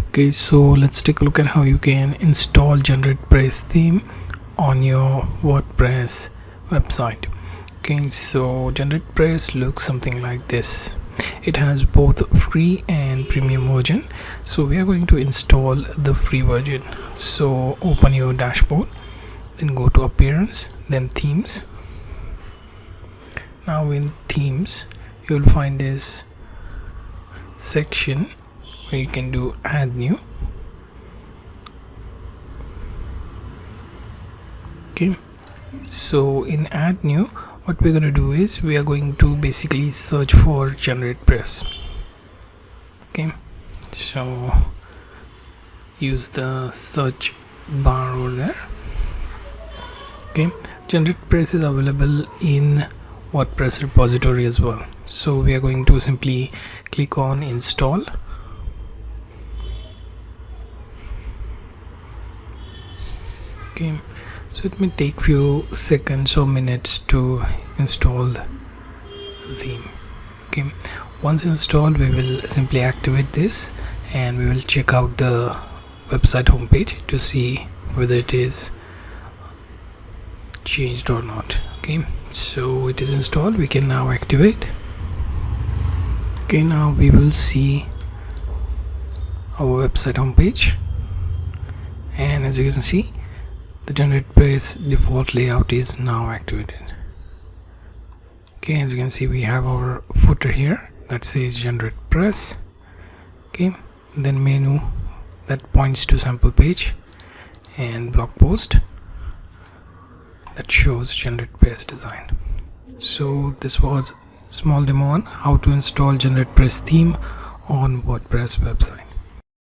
Okay, so let's take a look at how you can install GeneratePress theme on your WordPress website. Okay, so GeneratePress looks something like this. It has both free and premium version. So we are going to install the free version. So open your dashboard, then go to appearance, then themes. Now in themes you will find this section where you can do add new. Okay, so in add new, what we're going to do is we are going to basically search for GeneratePress. Okay, so use the search bar over there. Okay, GeneratePress is available in WordPress repository as well. So we are going to simply click on install. Okay, so it may take few seconds or minutes to install the theme. Okay, once installed we will simply activate this and we will check out the website homepage to see whether it is changed or not. Okay, so it is installed. We can now activate. Okay, now we will see our website homepage, and as you can see, the GeneratePress default layout is now activated. Okay, as you can see, we have our footer here that says GeneratePress. Okay, then menu that points to sample page, and blog post that shows GeneratePress design. So this was small demo on how to install GeneratePress theme on WordPress website.